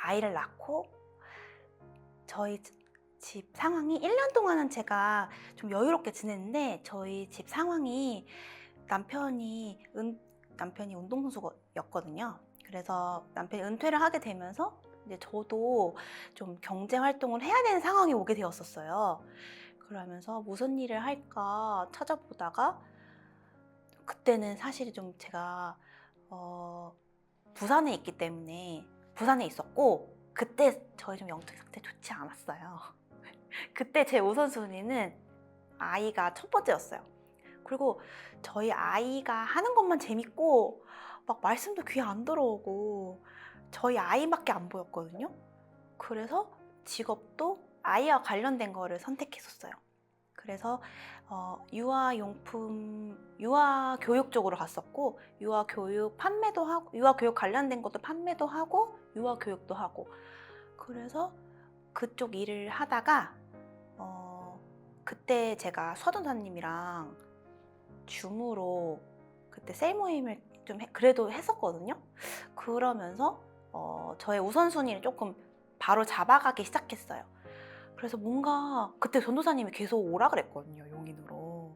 아이를 낳고 저희 집 상황이 1년 동안은 제가 좀 여유롭게 지냈는데 저희 집 상황이 남편이 운동선수였거든요. 그래서 남편이 은퇴를 하게 되면서 이제 저도 좀 경제 활동을 해야 되는 상황이 오게 되었었어요. 그러면서 무슨 일을 할까 찾아보다가 그때는 사실 좀 제가 부산에 있기 때문에 부산에 있었고 그때 저희 좀 영적 상태 좋지 않았어요. 그때 제 우선순위는 아이가 첫 번째였어요. 그리고 저희 아이가 하는 것만 재밌고 막 말씀도 귀에 안 들어오고 저희 아이밖에 안 보였거든요. 그래서 직업도 아이와 관련된 거를 선택했었어요. 그래서 유아 교육 쪽으로 갔었고 유아 교육 판매도 하고 유아 교육 관련된 것도 판매도 하고 유아 교육도 하고 그래서 그쪽 일을 하다가 그때 제가 서전사님이랑 줌으로 그때 셀 모임을 좀 그래도 했었거든요. 그러면서 저의 우선순위를 조금 바로 잡아가기 시작했어요. 그래서 뭔가 그때 전도사님이 계속 오라 그랬거든요, 용인으로.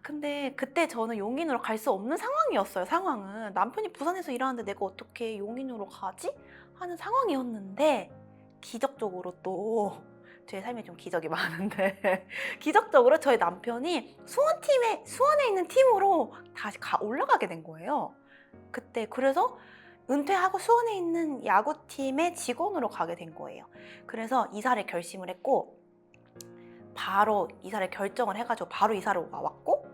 근데 그때 저는 용인으로 갈 수 없는 상황이었어요. 상황은 남편이 부산에서 일하는데 내가 어떻게 용인으로 가지? 하는 상황이었는데 기적적으로 또 제 삶에 좀 기적이 많은데 기적적으로 저희 남편이 수원에 있는 팀으로 다시 올라가게 된 거예요. 그때 그래서 은퇴하고 수원에 있는 야구팀의 직원으로 가게 된 거예요. 그래서 이사를 결심을 했고 바로 이사를 결정을 해가지고 바로 이사를 왔고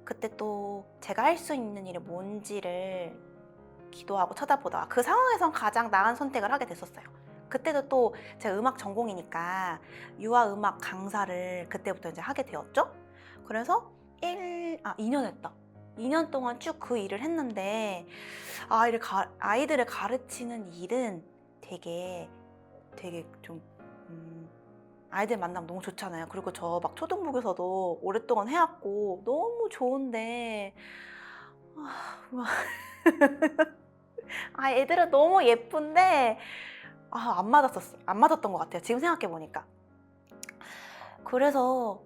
그때 또 제가 할 수 있는 일이 뭔지를 기도하고 쳐다보다가 그 상황에선 가장 나은 선택을 하게 됐었어요. 그때도 또 제가 음악 전공이니까 유아 음악 강사를 그때부터 이제 하게 되었죠. 그래서 2년 했다. 2년 동안 쭉 그 일을 했는데 아이들을 가르치는 일은 되게 좀 아이들 만나면 너무 좋잖아요. 그리고 저 막 초등부에서도 오랫동안 해왔고 너무 좋은데 애들은 너무 예쁜데 안 맞았던 것 같아요. 지금 생각해 보니까. 그래서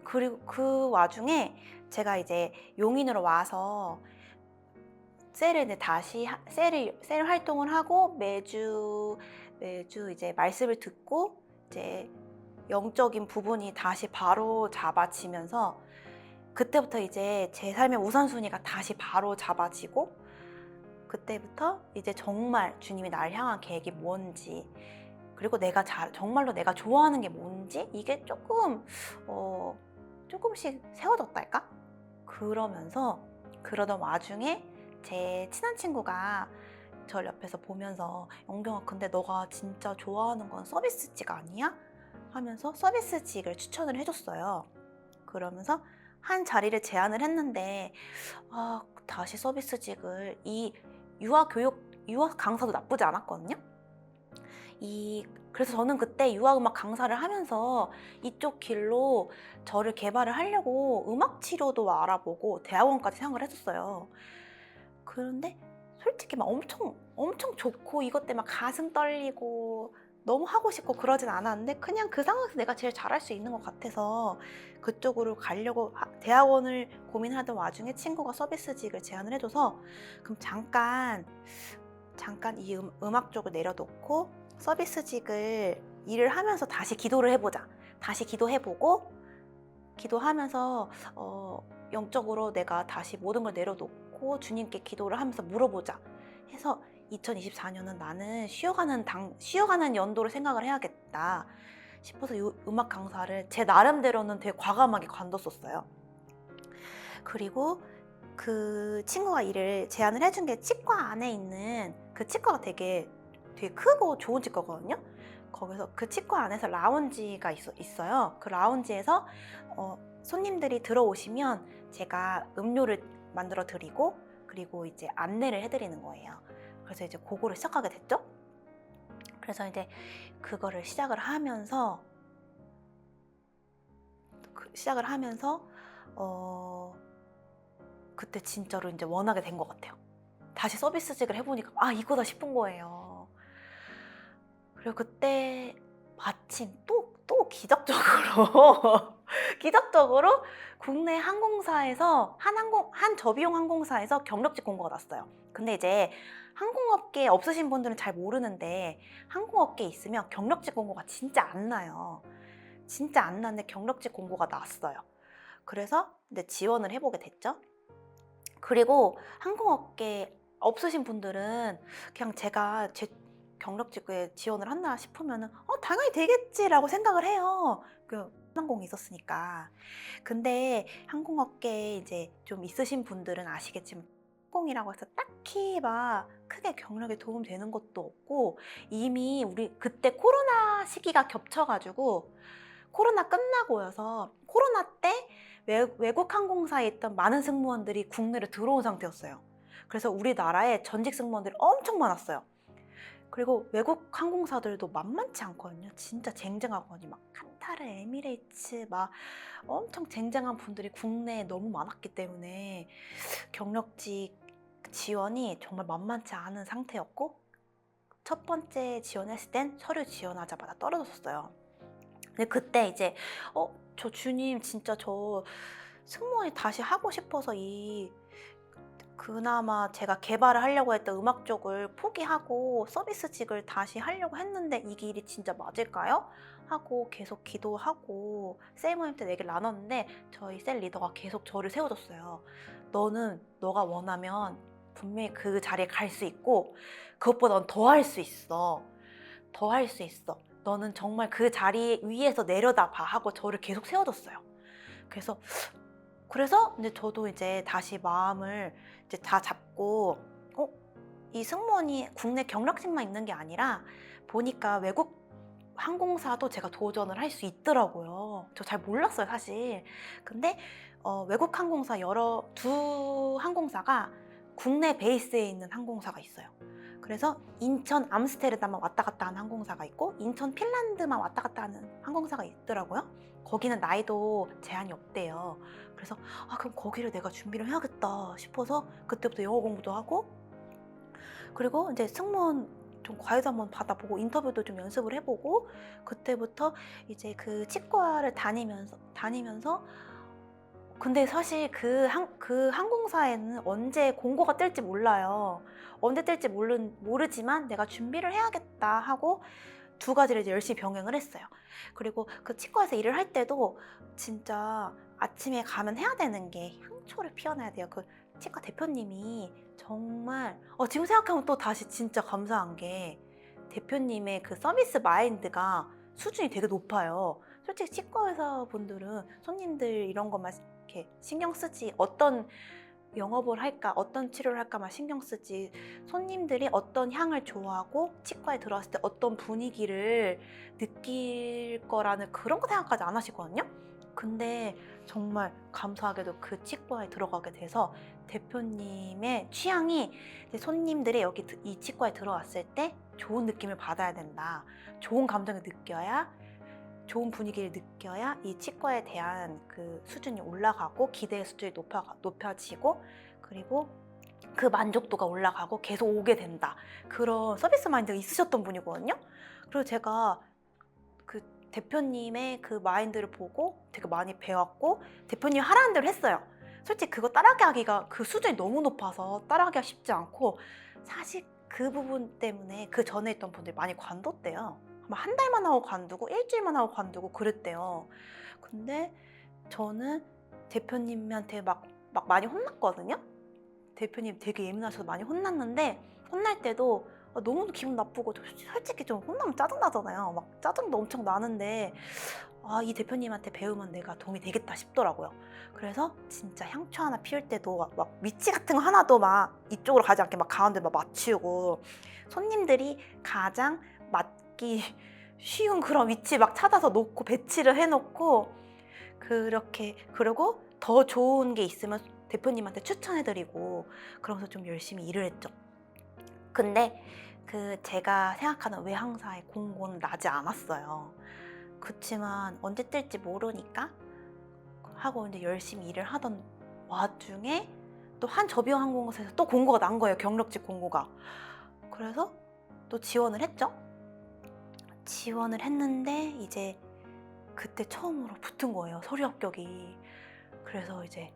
그리고 그 와중에 제가 이제 용인으로 와서 셀을 활동을 하고 매주 이제 말씀을 듣고 이제 영적인 부분이 다시 바로 잡아지면서 그때부터 이제 제 삶의 우선순위가 다시 바로 잡아지고 그때부터 이제 정말 주님이 날 향한 계획이 뭔지 그리고 정말로 내가 좋아하는 게 뭔지 이게 조금씩 세워졌달까? 그러던 와중에 제 친한 친구가 저를 옆에서 보면서 영경아 근데 너가 진짜 좋아하는 건 서비스직 아니야? 하면서 서비스직을 추천을 해줬어요. 그러면서 한 자리를 제안을 했는데 다시 서비스직을 유아 강사도 나쁘지 않았거든요. 그래서 저는 그때 유아음악 강사를 하면서 이쪽 길로 저를 개발을 하려고 음악 치료도 알아보고 대학원까지 생각을 했었어요. 그런데 솔직히 막 엄청 좋고 이것 때문에 막 가슴 떨리고 너무 하고 싶고 그러진 않았는데 그냥 그 상황에서 내가 제일 잘할 수 있는 것 같아서 그쪽으로 가려고 대학원을 고민하던 와중에 친구가 서비스직을 제안을 해줘서 그럼 잠깐 이 음악 쪽을 내려놓고 서비스직을 일을 하면서 다시 기도를 해보자. 다시 기도해보고 기도하면서 영적으로 내가 다시 모든 걸 내려놓고 주님께 기도를 하면서 물어보자 해서 2024년은 나는 쉬어가는 연도로 생각을 해야겠다 싶어서 음악 강사를 제 나름대로는 되게 과감하게 관뒀었어요. 그리고 그 친구가 일을 제안을 해준 게 치과 안에 있는 그 치과가 되게 크고 좋은 치과거든요. 거기서 그 치과 안에서 라운지가 있어요. 그 라운지에서 손님들이 들어오시면 제가 음료를 만들어 드리고 그리고 이제 안내를 해드리는 거예요. 그래서 이제 그거를 시작하게 됐죠. 그래서 이제 그거를 시작을 하면서 그때 진짜로 이제 원하게 된 것 같아요. 다시 서비스직을 해보니까 이거다 싶은 거예요. 그리고 그때 마침 또 기적적으로 기적적으로 국내 항공사에서 한 저비용 항공사에서 경력직 공고가 났어요. 근데 이제 항공업계 없으신 분들은 잘 모르는데 항공업계에 있으면 경력직 공고가 진짜 안 나요. 진짜 안 나는데 경력직 공고가 났어요. 그래서 이제 지원을 해보게 됐죠. 그리고 항공업계 없으신 분들은 그냥 제가 제 경력직에 지원을 한다 싶으면은 당연히 되겠지라고 생각을 해요. 그 항공이 있었으니까. 근데 항공업계에 이제 좀 있으신 분들은 아시겠지만 항공이라고 해서 딱히 막 크게 경력에 도움되는 것도 없고 이미 우리 그때 코로나 시기가 겹쳐가지고 코로나 끝나고여서 코로나 때 외국 항공사에 있던 많은 승무원들이 국내로 들어온 상태였어요. 그래서 우리나라에 전직 승무원들이 엄청 많았어요. 그리고 외국 항공사들도 만만치 않거든요. 진짜 쟁쟁하거든요. 막 카타르, 에미레이츠 막 엄청 쟁쟁한 분들이 국내에 너무 많았기 때문에 경력직 지원이 정말 만만치 않은 상태였고 첫 번째 지원했을 땐 서류 지원하자마자 떨어졌어요. 근데 그때 이제 저 주님 진짜 저 승무원이 다시 하고 싶어서 그나마 제가 개발을 하려고 했던 음악 쪽을 포기하고 서비스직을 다시 하려고 했는데 이 길이 진짜 맞을까요? 하고 계속 기도하고 셀 모임 때 얘기를 나눴는데 저희 셀 리더가 계속 저를 세워줬어요. 너는 너가 원하면 분명히 그 자리에 갈 수 있고 그것보다 넌 더 할 수 있어. 더 할 수 있어. 너는 정말 그 자리 위에서 내려다봐 하고 저를 계속 세워줬어요. 그래서 이제 저도 이제 다시 마음을 이제 다 잡고 이 승무원이 국내 경력직만 있는 게 아니라 보니까 외국 항공사도 제가 도전을 할 수 있더라고요. 저 잘 몰랐어요, 사실. 근데 외국 항공사 두 항공사가 국내 베이스에 있는 항공사가 있어요. 그래서 인천 암스테르담만 왔다 갔다 하는 항공사가 있고 인천 핀란드만 왔다 갔다 하는 항공사가 있더라고요. 거기는 나이도 제한이 없대요. 그래서 그럼 거기를 내가 준비를 해야겠다 싶어서 그때부터 영어 공부도 하고 그리고 이제 승무원 좀 과외도 한번 받아보고 인터뷰도 좀 연습을 해보고 그때부터 이제 그 치과를 다니면서 근데 사실 그 항공사에는 언제 공고가 뜰지 몰라요. 언제 뜰지 모르지만 내가 준비를 해야겠다 하고 두 가지를 이제 열심히 병행을 했어요. 그리고 그 치과에서 일을 할 때도 진짜 아침에 가면 해야 되는 게 향초를 피워놔야 돼요. 그 치과 대표님이 정말 지금 생각하면 또 다시 진짜 감사한 게 대표님의 그 서비스 마인드가 수준이 되게 높아요. 솔직히 치과 의사 분들은 손님들 이런 것만 이렇게 신경 쓰지 어떤 영업을 할까 어떤 치료를 할까만 신경 쓰지 손님들이 어떤 향을 좋아하고 치과에 들어왔을 때 어떤 분위기를 느낄 거라는 그런 거 생각까지 안 하시거든요. 근데 정말 감사하게도 그 치과에 들어가게 돼서 대표님의 취향이 손님들이 여기 이 치과에 들어왔을 때 좋은 느낌을 받아야 된다. 좋은 감정을 느껴야 좋은 분위기를 느껴야 이 치과에 대한 그 수준이 올라가고 기대의 수준이 높아지고 그리고 그 만족도가 올라가고 계속 오게 된다. 그런 서비스 마인드가 있으셨던 분이거든요. 그리고 제가 그 대표님의 그 마인드를 보고 되게 많이 배웠고 대표님이 하라는 대로 했어요. 솔직히 그거 따라하기 하기가 그 수준이 너무 높아서 따라하기가 쉽지 않고 사실 그 부분 때문에 그 전에 있던 분들이 많이 관뒀대요. 한 달만 하고 관두고 일주일만 하고 관두고 그랬대요. 근데 저는 대표님한테 막 많이 혼났거든요. 대표님 되게 예민하셔서 많이 혼났는데 혼날 때도 너무 기분 나쁘고 솔직히 좀 혼나면 짜증나잖아요. 막 짜증도 엄청 나는데 이 대표님한테 배우면 내가 도움이 되겠다 싶더라고요. 그래서 진짜 향초 하나 피울 때도 막 위치 같은 거 하나도 막 이쪽으로 가지 않게 막 가운데 막 맞추고 손님들이 가장 맞기 쉬운 그런 위치 막 찾아서 놓고 배치를 해놓고 그렇게 그리고 더 좋은 게 있으면 대표님한테 추천해드리고 그러면서 좀 열심히 일을 했죠. 근데 그 제가 생각하는 외항사의 공고는 나지 않았어요. 그렇지만 언제 뜰지 모르니까 하고 이제 열심히 일을 하던 와중에 또 한 저비용 항공사에서 또 공고가 난 거예요. 경력직 공고가. 그래서 또 지원을 했죠. 지원을 했는데 이제 그때 처음으로 붙은 거예요, 서류 합격이. 그래서 이제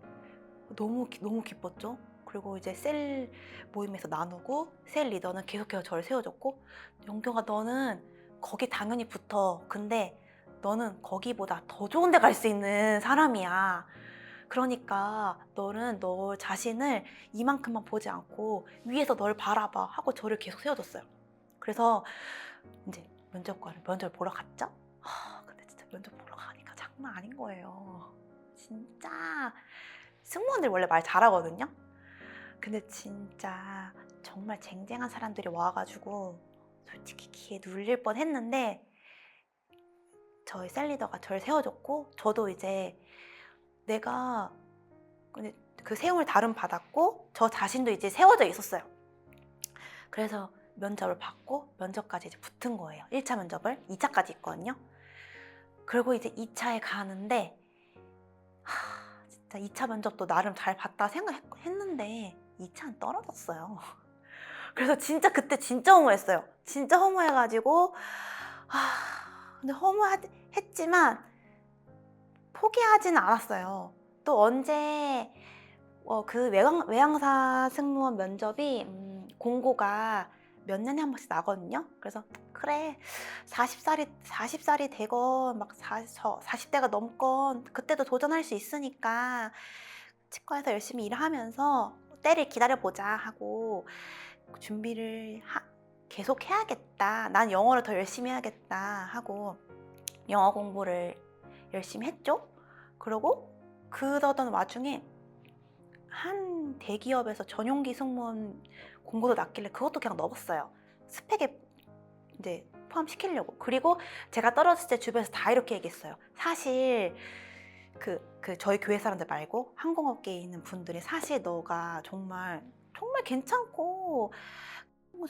너무 기뻤죠. 그리고 이제 셀 모임에서 나누고 셀 리더는 계속해서 저를 세워줬고, 영경아 너는 거기 당연히 붙어. 근데 너는 거기보다 더 좋은 데 갈 수 있는 사람이야. 그러니까 너는 너 자신을 이만큼만 보지 않고 위에서 널 바라봐 하고 저를 계속 세워줬어요. 그래서 이제 면접을 보러 갔죠. 근데 진짜 면접 보러 가니까 장난 아닌 거예요. 진짜 승무원들 원래 말 잘하거든요. 근데 진짜 정말 쟁쟁한 사람들이 와가지고 솔직히 기에 눌릴 뻔 했는데, 저희 셀리더가 저를 세워줬고, 저도 이제 내가 근데 그 세움을 다름 받았고 저 자신도 이제 세워져 있었어요. 그래서 면접을 받고 면접까지 이제 붙은 거예요. 1차 면접을 2차까지 있거든요. 그리고 이제 2차에 가는데 진짜 2차 면접도 나름 잘 봤다 생각했는데 2차는 떨어졌어요. 그래서 진짜 그때 진짜 허무했어요. 진짜 허무해가지고 근데 허무했지만 포기하지는 않았어요. 또 언제 그 외항사 승무원 면접이 공고가 몇 년에 한 번씩 나거든요. 그래서 그래 40살이 되건 막 40대가 넘건 그때도 도전할 수 있으니까 치과에서 열심히 일하면서 때를 기다려보자 하고 준비를 계속 해야겠다. 난 영어를 더 열심히 해야겠다 하고 영어 공부를 열심히 했죠. 그러고 그러던 와중에 한 대기업에서 전용기 승무원 공고도 났길래 그것도 그냥 넣었어요. 스펙에 이제 포함시키려고. 그리고 제가 떨어졌을 때 주변에서 다 이렇게 얘기했어요. 사실 저희 교회 사람들 말고 항공업계에 있는 분들이 사실 너가 정말 괜찮고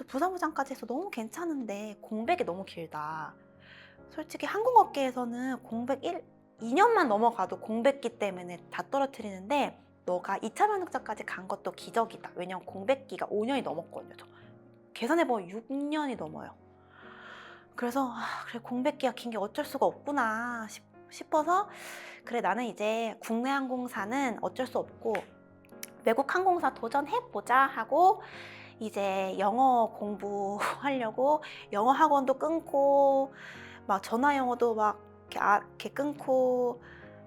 부사무장까지 해서 너무 괜찮은데 공백이 너무 길다. 솔직히 항공업계에서는 공백 2년만 넘어가도 공백기 때문에 다 떨어뜨리는데 너가 2차 면접자까지 간 것도 기적이다. 왜냐면 공백기가 5년이 넘었거든요. 저 계산해보면 6년이 넘어요. 그래서 그래 공백기가 긴 게 어쩔 수가 없구나 싶어서 그래 나는 이제 국내 항공사는 어쩔 수 없고 외국 항공사 도전해보자 하고 이제 영어 공부하려고 영어 학원도 끊고 막 전화 영어도 막 이렇게 끊고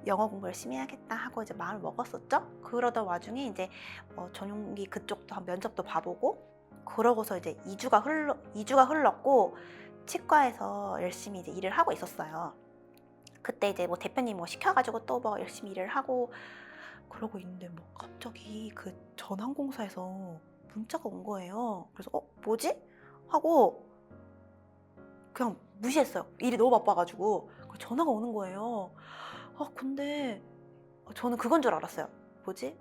영어 공부 열심히 해야겠다 하고 이제 마음을 먹었었죠. 그러던 와중에 이제 전용기 그쪽도 한 면접도 봐보고 그러고서 이제 2주가 흘렀고 치과에서 열심히 이제 일을 하고 있었어요. 그때 이제 뭐 대표님 뭐 시켜가지고 또 뭐 열심히 일을 하고 그러고 있는데 뭐 갑자기 그 전항공사에서 문자가 온 거예요. 그래서 뭐지? 하고 그냥 무시했어요. 일이 너무 바빠가지고 전화가 오는 거예요. 근데 저는 그건 줄 알았어요. 뭐지?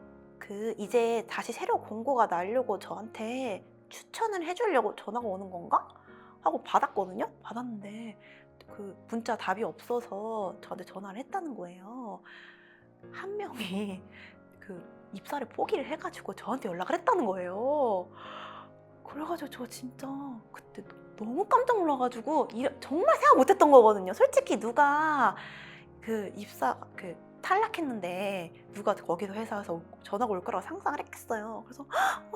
이제 다시 새로 공고가 나려고 저한테 추천을 해주려고 전화가 오는 건가? 하고 받았거든요. 받았는데 그 문자 답이 없어서 저한테 전화를 했다는 거예요. 한 명이 입사를 포기를 해가지고 저한테 연락을 했다는 거예요. 그래가지고 저 진짜 그때 너무 깜짝 놀라가지고 정말 생각 못했던 거거든요. 솔직히 누가 탈락했는데 누가 거기서 회사에서 전화가 올 거라고 상상을 했겠어요. 그래서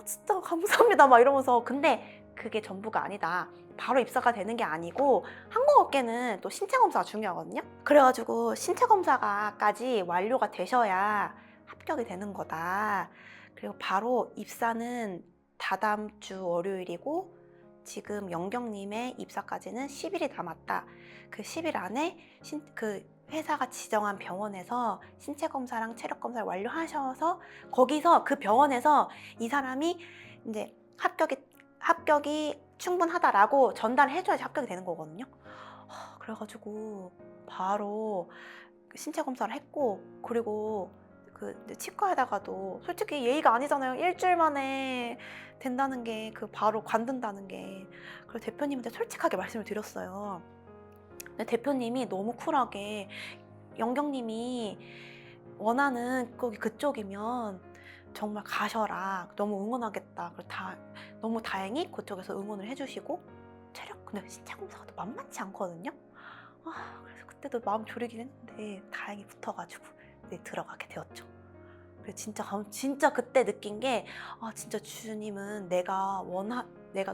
진짜 감사합니다 막 이러면서, 근데 그게 전부가 아니다. 바로 입사가 되는 게 아니고 항공업계는 또 신체검사가 중요하거든요. 그래가지고 신체검사까지 완료가 되셔야 합격이 되는 거다. 그리고 바로 입사는 다다음 주 월요일이고 지금 영경님의 입사까지는 10일이 남았다. 그 10일 안에 회사가 지정한 병원에서 신체검사랑 체력검사를 완료하셔서 거기서 그 병원에서 이 사람이 이제 합격이 충분하다라고 전달을 해줘야지 합격이 되는 거거든요. 그래가지고 바로 신체검사를 했고, 그리고 치과에다가도 솔직히 예의가 아니잖아요. 일주일 만에 된다는 게 바로 관둔다는 게. 그래서 대표님한테 솔직하게 말씀을 드렸어요. 근데 대표님이 너무 쿨하게 영경님이 원하는 그쪽이면 정말 가셔라. 너무 응원하겠다. 너무 다행히 그쪽에서 응원을 해주시고 근데 신체 검사가 또 만만치 않거든요. 그래서 그때도 마음 졸이긴 했는데 다행히 붙어가지고 네, 들어가게 되었죠. 그래서 진짜 그때 느낀 게 진짜 주님은 내가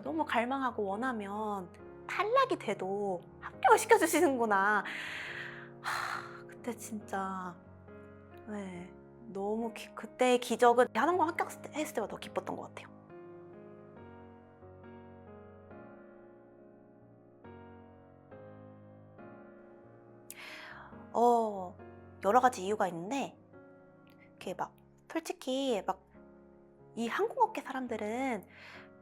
너무 갈망하고 원하면 탈락이 돼도 합격을 시켜주시는구나. 그때 진짜 네, 너무 그때의 기적은 한국어 합격했을 때보다 더 기뻤던 것 같아요. 여러 가지 이유가 있는데 이렇게 막 솔직히 막 이 항공업계 사람들은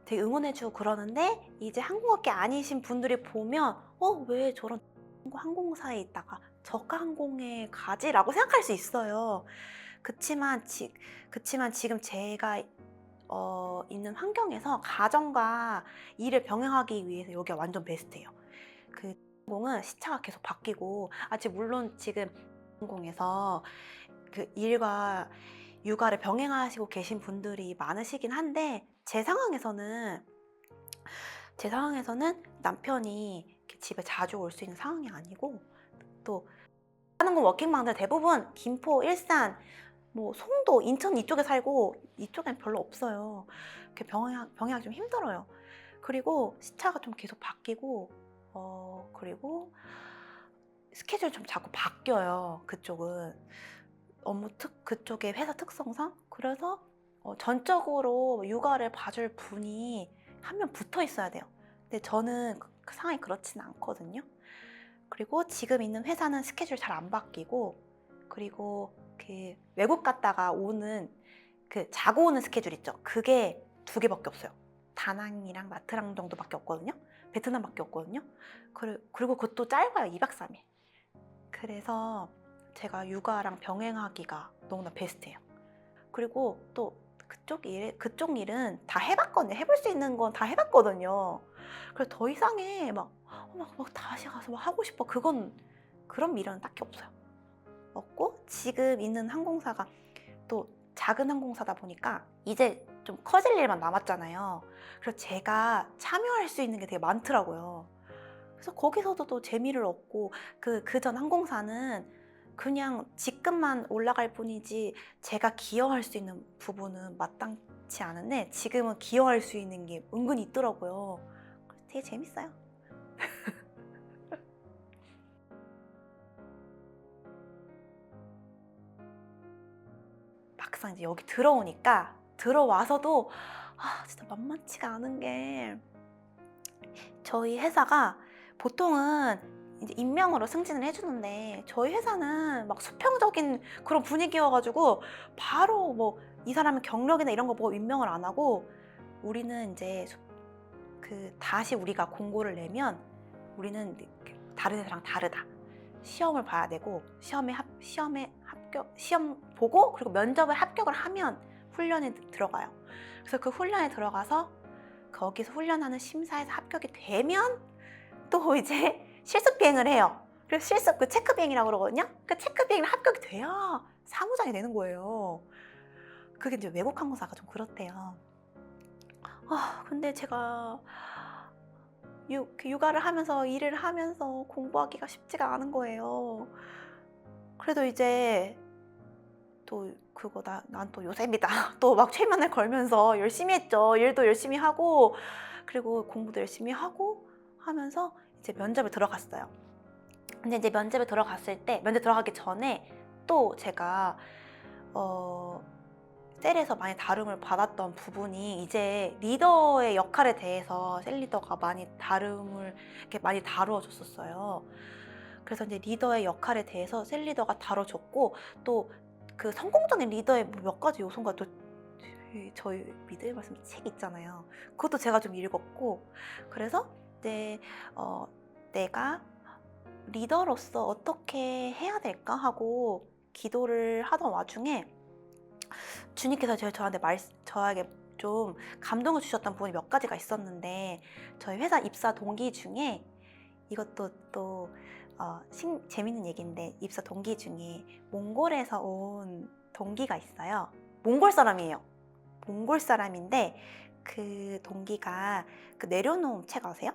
되게 응원해주고 그러는데 이제 항공업계 아니신 분들이 보면 왜 저런 항공사에 있다가 저가 항공에 가지라고 생각할 수 있어요. 그치만 지금 제가 있는 환경에서 가정과 일을 병행하기 위해서 여기가 완전 베스트예요. 그 항공은 시차가 계속 바뀌고 물론 지금 항공에서 그 일과 육아를 병행하시고 계신 분들이 많으시긴 한데 제 상황에서는 남편이 이렇게 집에 자주 올 수 있는 상황이 아니고 또 하는 건 워킹맘들 대부분 김포, 일산, 뭐 송도, 인천 이쪽에 살고 이쪽엔 별로 없어요. 이렇게 병행하기 좀 힘들어요. 그리고 시차가 좀 계속 바뀌고 그리고 스케줄이 좀 자꾸 바뀌어요. 그쪽은 그쪽의 회사 특성상. 그래서 전적으로 육아를 봐줄 분이 한 명 붙어 있어야 돼요. 근데 저는 그 상황이 그렇지는 않거든요. 그리고 지금 있는 회사는 스케줄 잘 안 바뀌고, 그리고 그 외국 갔다가 오는 그 자고 오는 스케줄 있죠. 그게 2개밖에 없어요. 다낭이랑 나트랑 정도밖에 없거든요. 베트남밖에 없거든요. 그리고 그것도 짧아요. 2박 3일. 그래서 제가 육아랑 병행하기가 너무나 베스트예요. 그리고 또 그쪽 일은 다 해봤거든요. 해볼 수 있는 건 다 해봤거든요. 그래서 더 이상의 막 다시 가서 막 하고 싶어. 그런 미련은 딱히 없고, 지금 있는 항공사가 또 작은 항공사다 보니까 이제 좀 커질 일만 남았잖아요. 그래서 제가 참여할 수 있는 게 되게 많더라고요. 그래서 거기서도 또 재미를 얻고, 그 전 항공사는 그냥 직급만 올라갈 뿐이지 제가 기여할 수 있는 부분은 마땅치 않은데 지금은 기여할 수 있는 게 은근히 있더라고요. 그래서 되게 재밌어요. 막상 이제 여기 들어와서도 진짜 만만치가 않은 게, 저희 회사가 보통은 이제 임명으로 승진을 해주는데 저희 회사는 막 수평적인 그런 분위기여가지고 바로 뭐 이 사람의 경력이나 이런 거 보고 임명을 안 하고, 우리는 이제 다시 우리가 공고를 내면 우리는 다른 회사랑 다르다. 시험을 봐야 되고 시험 보고 그리고 면접에 합격을 하면 훈련에 들어가요. 그래서 그 훈련에 들어가서 거기서 훈련하는 심사에서 합격이 되면 또 이제 실습 비행을 해요. 그래서 그 체크 비행이라고 그러거든요. 그 체크 비행을 합격이 돼야 사무장이 되는 거예요. 그게 이제 외국 항공사가 좀 그렇대요. 근데 제가 육아를 하면서 일을 하면서 공부하기가 쉽지가 않은 거예요. 그래도 이제 또 난 또 요셉이다. 또 막 최면을 걸면서 열심히 했죠. 일도 열심히 하고 그리고 공부도 열심히 하고 하면서 이제 면접에 들어갔어요. 근데 이제 면접 들어가기 전에 또 제가 셀에서 많이 다rum을 받았던 부분이, 이제 리더의 역할에 대해서 셀 리더가 이렇게 많이 다루어 줬었어요. 그래서 이제 리더의 역할에 대해서 셀 리더가 다뤄줬고, 또 그 성공적인 리더의 몇 가지 요소가 또 저희 믿음의 말씀 책 있잖아요. 그것도 제가 좀 읽었고, 그래서 이제 내가 리더로서 어떻게 해야 될까 하고 기도를 하던 와중에 주님께서 저에게 좀 감동을 주셨던 부분이 몇 가지가 있었는데, 저희 회사 입사 동기 중에, 이것도 또 재밌는 얘기인데, 입사 동기 중에 몽골에서 온 동기가 있어요. 몽골 사람이에요. 몽골 사람인데 그 동기가 그 내려놓음 책 아세요?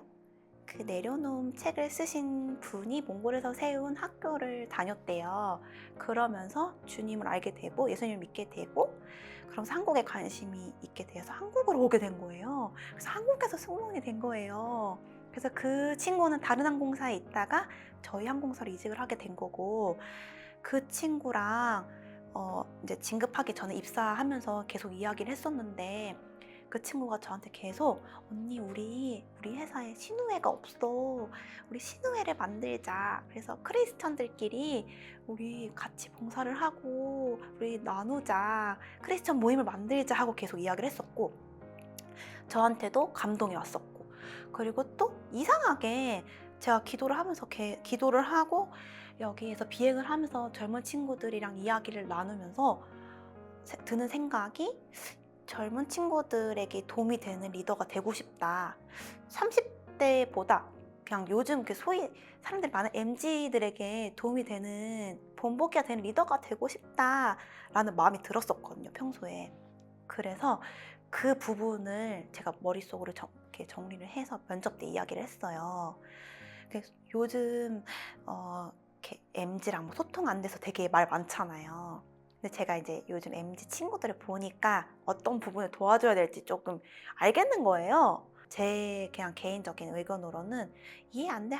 그 내려놓음 책을 쓰신 분이 몽골에서 세운 학교를 다녔대요. 그러면서 주님을 알게 되고 예수님을 믿게 되고 그러면서 한국에 관심이 있게 되어서 한국으로 오게 된 거예요. 그래서 한국에서 승무원이 된 거예요. 그래서 그 친구는 다른 항공사에 있다가 저희 항공사로 이직을 하게 된 거고 그 친구랑 이제 진급하기 전에 입사하면서 계속 이야기를 했었는데 그 친구가 저한테 계속 언니 우리 회사에 신우회가 없어. 우리 신우회를 만들자. 그래서 크리스천들끼리 우리 같이 봉사를 하고 우리 나누자. 크리스천 모임을 만들자 하고 계속 이야기를 했었고 저한테도 감동이 왔었고 그리고 또 이상하게 제가 기도를 하면서 기도를 하고 여기에서 비행을 하면서 젊은 친구들이랑 이야기를 나누면서 드는 생각이 젊은 친구들에게 도움이 되는 리더가 되고 싶다. 30대보다 그냥 요즘 그 소위 사람들이 많은 MZ들에게 도움이 되는 본보기가 되는 리더가 되고 싶다라는 마음이 들었었거든요, 평소에. 그래서 그 부분을 제가 머릿속으로 이렇게 정리를 해서 면접 때 이야기를 했어요. 그래서 요즘 이렇게 MZ랑 뭐 소통 안 돼서 되게 말 많잖아요. 근데 제가 이제 요즘 MZ 친구들을 보니까 어떤 부분을 도와줘야 될지 조금 알겠는 거예요. 제 그냥 개인적인 의견으로는 이해 안 돼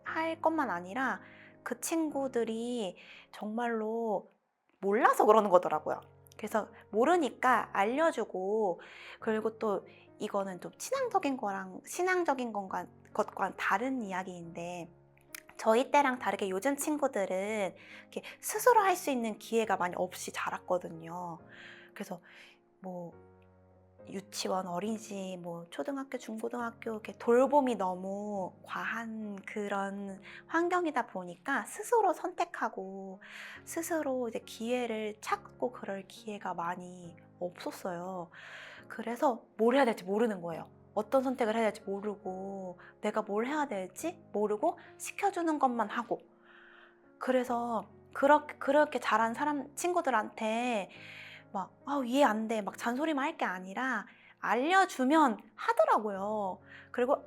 할 것만 아니라 그 친구들이 정말로 몰라서 그러는 거더라고요. 그래서 모르니까 알려주고 그리고 또 이거는 좀 신앙적인 것과는 다른 이야기인데 저희 때랑 다르게 요즘 친구들은 이렇게 스스로 할 수 있는 기회가 많이 없이 자랐거든요. 그래서 뭐 유치원, 어린이집, 뭐 초등학교, 중고등학교 이렇게 돌봄이 너무 과한 그런 환경이다 보니까 스스로 선택하고 스스로 이제 기회를 찾고 그럴 기회가 많이 없었어요. 그래서 뭘 해야 될지 모르는 거예요. 어떤 선택을 해야 될지 모르고 내가 뭘 해야 될지 모르고 시켜주는 것만 하고 그래서 그렇게 자란 친구들한테 막 이해 안 돼 막 잔소리만 할 게 아니라 알려주면 하더라고요. 그리고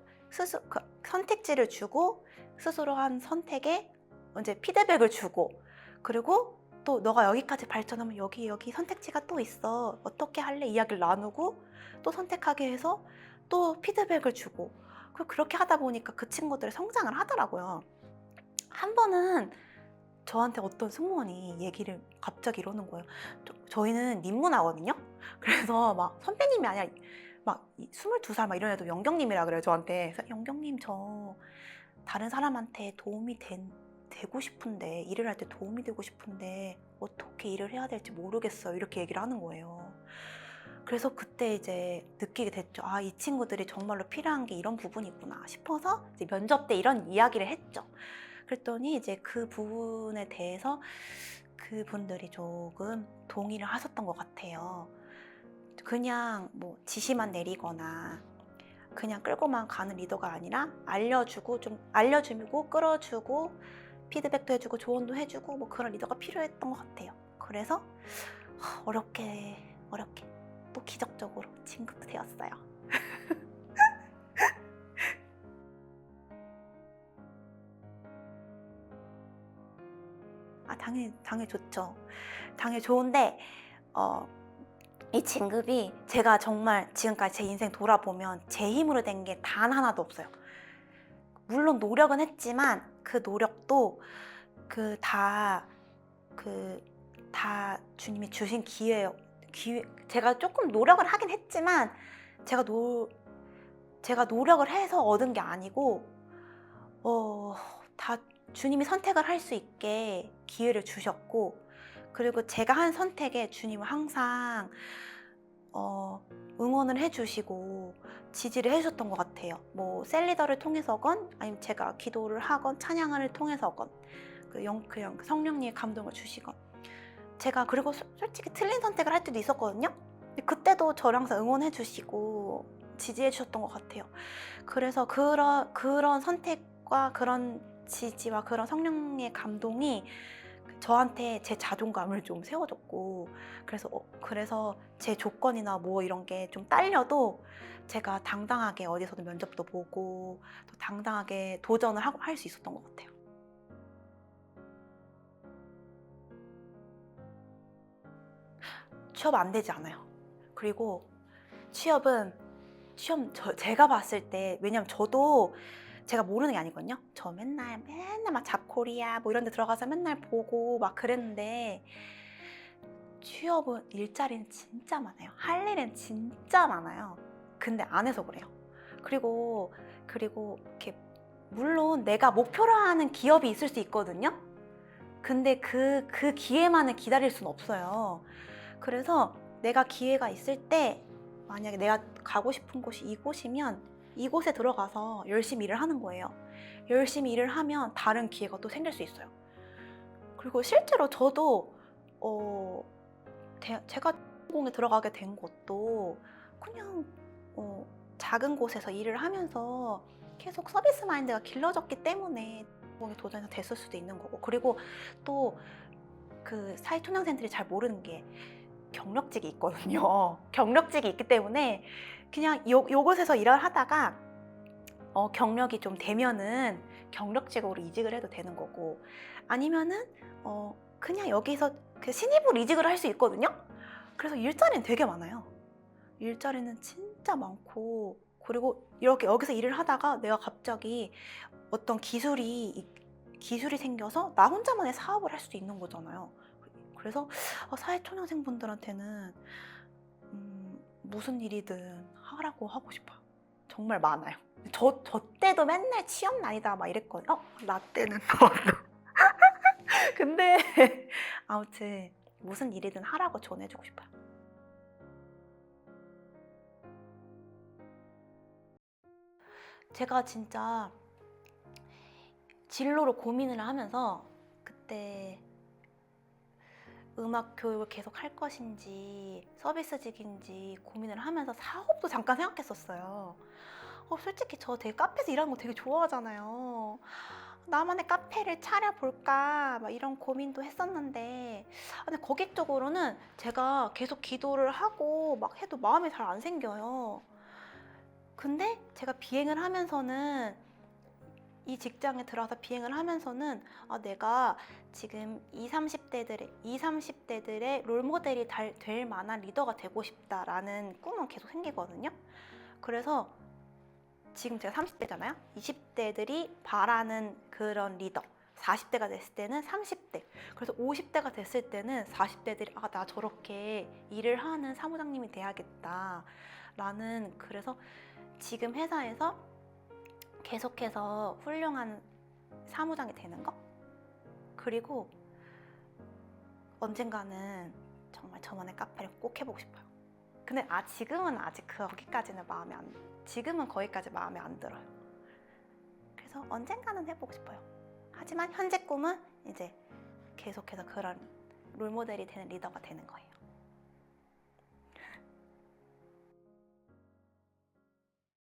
선택지를 주고 스스로 한 선택에 이제 피드백을 주고 그리고 또 너가 여기까지 발전하면 여기 선택지가 또 있어. 어떻게 할래? 이야기를 나누고 또 선택하게 해서 또 피드백을 주고 그렇게 하다 보니까 그 친구들이 성장을 하더라고요. 한 번은 저한테 어떤 승무원이 얘기를 갑자기 이러는 거예요. 저희는 님문화거든요. 그래서 막 선배님이 아니라 막 22살 막 이런 애도 영경님이라 그래요 저한테. 그래서 영경님 저 다른 사람한테 되고 싶은데 일을 할 때 도움이 되고 싶은데 어떻게 일을 해야 될지 모르겠어요 이렇게 얘기를 하는 거예요. 그래서 그때 이제 느끼게 됐죠. 아, 이 친구들이 정말로 필요한 게 이런 부분이구나 싶어서 이제 면접 때 이런 이야기를 했죠. 그랬더니 이제 그 부분에 대해서 그분들이 조금 동의를 하셨던 것 같아요. 그냥 뭐 지시만 내리거나 그냥 끌고만 가는 리더가 아니라 알려주고 끌어주고 피드백도 해주고 조언도 해주고 뭐 그런 리더가 필요했던 것 같아요. 그래서 어렵게 또 기적적으로 진급이 되었어요. 당연히 좋죠. 당연히 좋은데 이 진급이 제가 정말 지금까지 제 인생 돌아보면 제 힘으로 된 게 단 하나도 없어요. 물론 노력은 했지만 그 노력도 다 주님이 주신 기회예요. 제가 조금 노력을 하긴 했지만 제가 노력을 해서 얻은 게 아니고 다 주님이 선택을 할 수 있게 기회를 주셨고 그리고 제가 한 선택에 주님은 항상 응원을 해주시고 지지를 해주셨던 것 같아요. 뭐 셀리더를 통해서건 아니면 제가 기도를 하건 찬양을 통해서건 그냥 성령님의 감동을 주시건 제가 그리고 솔직히 틀린 선택을 할 때도 있었거든요. 근데 그때도 저를 항상 응원해 주시고 지지해 주셨던 것 같아요. 그래서 그런 선택과 그런 지지와 그런 성령의 감동이 저한테 제 자존감을 좀 세워줬고, 그래서 제 조건이나 뭐 이런 게 좀 딸려도 제가 당당하게 어디서든 면접도 보고 또 당당하게 도전을 할 수 있었던 것 같아요. 취업 안 되지 않아요. 그리고 제가 봤을 때, 왜냐면 저도 제가 모르는 게 아니거든요. 저 맨날 막 잡코리아 뭐 이런 데 들어가서 맨날 보고 막 그랬는데, 취업은 일자리는 진짜 많아요. 할 일은 진짜 많아요. 근데 안 해서 그래요. 그리고 이렇게 물론 내가 목표로 하는 기업이 있을 수 있거든요. 근데 그 기회만을 기다릴 수는 없어요. 그래서 내가 기회가 있을 때, 만약에 내가 가고 싶은 곳이 이곳이면 이곳에 들어가서 열심히 일을 하는 거예요. 열심히 일을 하면 다른 기회가 또 생길 수 있어요. 그리고 실제로 저도 제가 공에 들어가게 된 것도 그냥 작은 곳에서 일을 하면서 계속 서비스 마인드가 길러졌기 때문에 공에 도전해서 됐을 수도 있는 거고, 그리고 또 그 사회초년생들이 잘 모르는 게 경력직이 있거든요. 경력직이 있기 때문에 그냥 요곳에서 일을 하다가 경력이 좀 되면은 경력직으로 이직을 해도 되는 거고, 아니면은 그냥 여기서 그 신입으로 이직을 할 수 있거든요. 그래서 일자리는 되게 많아요. 일자리는 진짜 많고, 그리고 이렇게 여기서 일을 하다가 내가 갑자기 어떤 기술이 생겨서 나 혼자만의 사업을 할 수도 있는 거잖아요. 그래서 사회초년생분들한테는 무슨 일이든 하라고 하고 싶어요. 정말 많아요. 저 때도 맨날 취업 난이다 막 이랬거든요. 나 때는 근데 아무튼 무슨 일이든 하라고 전해주고 싶어요. 제가 진짜 진로로 고민을 하면서 그때 음악 교육을 계속 할 것인지 서비스직인지 고민을 하면서 사업도 잠깐 생각했었어요. 솔직히 저 되게 카페에서 일하는 거 되게 좋아하잖아요. 나만의 카페를 차려볼까 막 이런 고민도 했었는데, 근데 거기 쪽으로는 제가 계속 기도를 하고 막 해도 마음이 잘 안 생겨요. 근데 제가 비행을 하면서는, 이 직장에 들어와서 비행을 하면서는 내가 지금 30대들의 롤모델이 될 만한 리더가 되고 싶다라는 꿈은 계속 생기거든요. 그래서 지금 제가 30대잖아요. 20대들이 바라는 그런 리더, 40대가 됐을 때는 30대, 그래서 50대가 됐을 때는 40대들이 나 저렇게 일을 하는 사무장님이 돼야겠다 라는, 그래서 지금 회사에서 계속해서 훌륭한 사무장이 되는 거, 그리고 언젠가는 정말 저만의 카페를 꼭 해보고 싶어요. 근데 지금은 아직 거기까지는 지금은 거기까지 마음에 안 들어요. 그래서 언젠가는 해보고 싶어요. 하지만 현재 꿈은 이제 계속해서 그런 롤모델이 되는 리더가 되는 거예요.